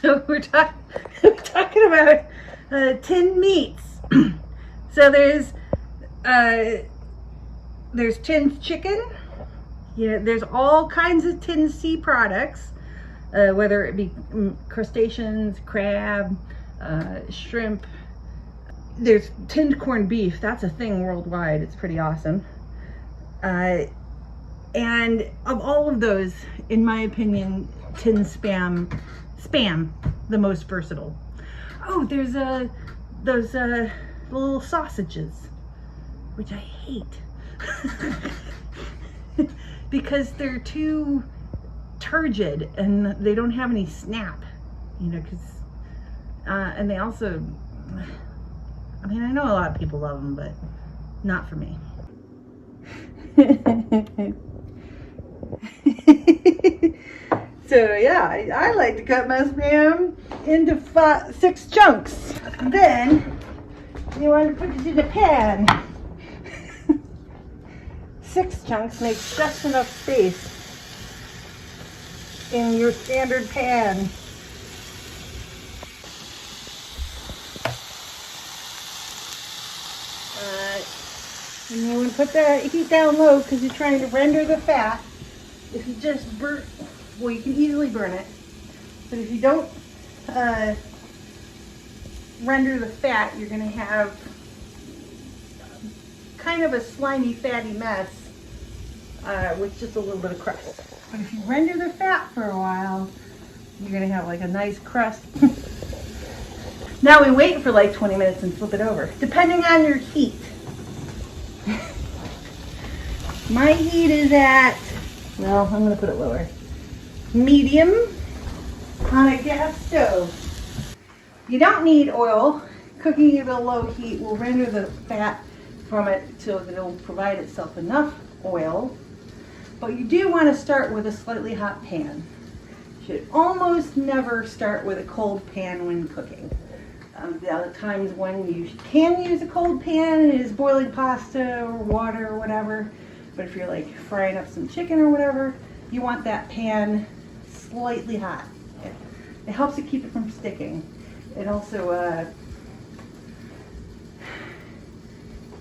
So we're talking about tinned meats. So there's tinned chicken. You know, there's all kinds of tinned sea products, whether it be crustaceans, crab, shrimp. There's tinned corned beef. That's a thing worldwide. It's pretty awesome. And of all of those, in my opinion, tinned spam, the most versatile. Oh, there's those little sausages, which I hate because they're too turgid and they don't have any snap, you know, because and they also, I mean, I know a lot of people love them, but not for me. So yeah, I like to cut my spam into 6 chunks. Then you want to put it in a pan. 6 chunks makes just enough space in your standard pan. And you want to put the heat down low because you're trying to render the fat. If you just burn, well, you can easily burn it, but if you don't render the fat, you're going to have kind of a slimy, fatty mess with just a little bit of crust. But if you render the fat for a while, you're going to have like a nice crust. Now we wait for like 20 minutes and flip it over, depending on your heat. My heat is at, well, I'm going to put it lower, medium on a gas stove. You don't need oil. Cooking it at a low heat will render the fat from it so that it will provide itself enough oil. But you do want to start with a slightly hot pan. You should almost never start with a cold pan when cooking. The other times when you can use a cold pan is boiling pasta or water or whatever. But if you're like frying up some chicken or whatever, you want that pan slightly hot. It helps to keep it from sticking. It also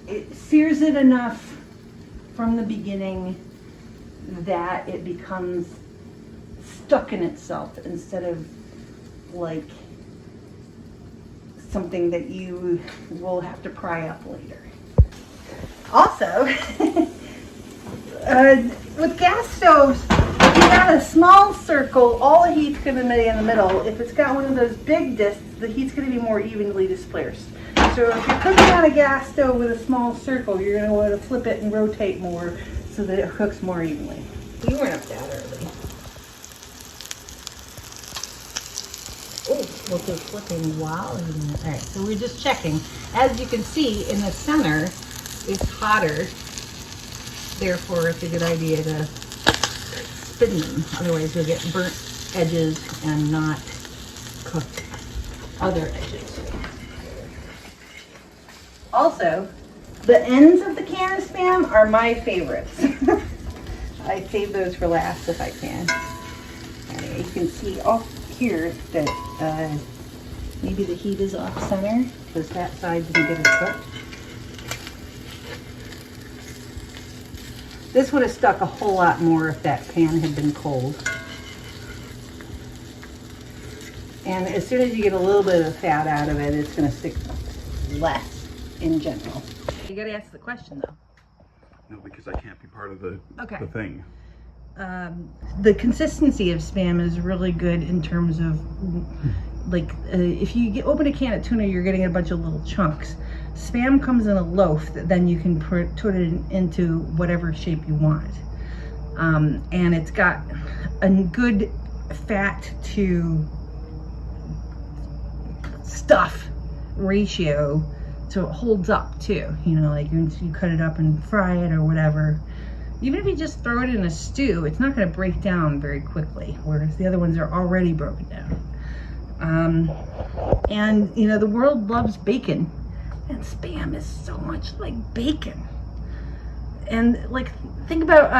it sears it enough from the beginning that it becomes stuck in itself instead of like something that you will have to pry up later. Also, with gas stoves, if you got a small circle, all the heat's going to be in the middle. If it's got one of those big discs, the heat's going to be more evenly dispersed. So if you're cooking on a gas stove with a small circle, you're going to want to flip it and rotate more so that it cooks more evenly. You weren't up that early. Oh, we'll do flipping while. All right, so we're just checking. As you can see, in the center, it's hotter. Therefore, it's a good idea to spin them. Otherwise, you'll get burnt edges and not cooked other edges. Also, the ends of the can of Spam are my favorites. I save those for last if I can. And you can see off here that maybe the heat is off center because that side didn't get as cooked. This would have stuck a whole lot more if that pan had been cold. And as soon as you get a little bit of fat out of it, it's going to stick less in general. You got to ask the question though. No, because I can't be part of the thing. The consistency of Spam is really good in terms of like if you open a can of tuna, you're getting a bunch of little chunks. Spam comes in a loaf that then you can put it into whatever shape you want. And it's got a good fat to stuff ratio, so it holds up too. You know, like you cut it up and fry it or whatever. Even if you just throw it in a stew, it's not going to break down very quickly, whereas the other ones are already broken down. And you know, the world loves bacon, and Spam is so much like bacon. And like, think about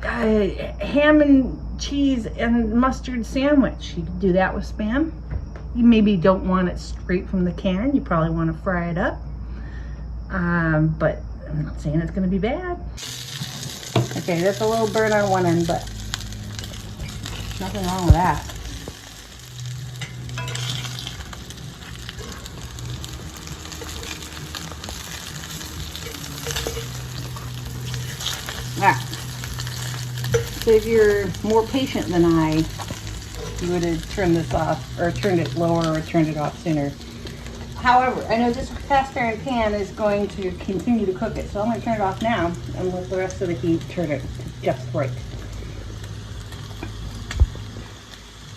ham and cheese and mustard sandwich. You can do that with Spam. You maybe don't want it straight from the can. You probably want to fry it up. But I'm not saying it's going to be bad. Okay, that's a little burn on one end, but nothing wrong with that. Alright. So if you're more patient than I, you would have turned this off, or turned it lower, or turned it off sooner. However, I know this cast iron pan is going to continue to cook it, so I'm going to turn it off now and let the rest of the heat turn it to just right.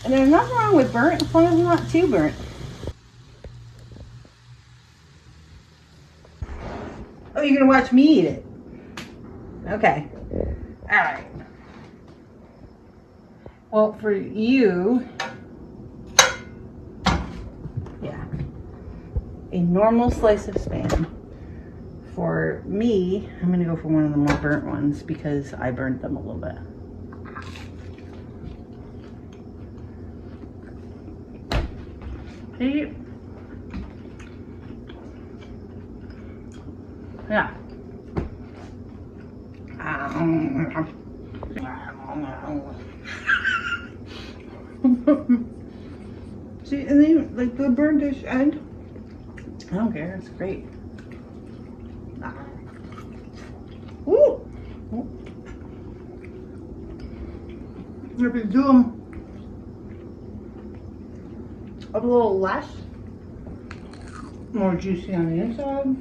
And there's nothing wrong with burnt as long as it's not too burnt. Oh, you're going to watch me eat it? Okay. Alright. Well, for you, yeah, a normal slice of Spam. For me, I'm going to go for one of the more burnt ones because I burnt them a little bit. See? Yeah. See, and then like the burnt-ish end, I don't care, it's great. Ooh! If you do them a little less, more juicy on the inside.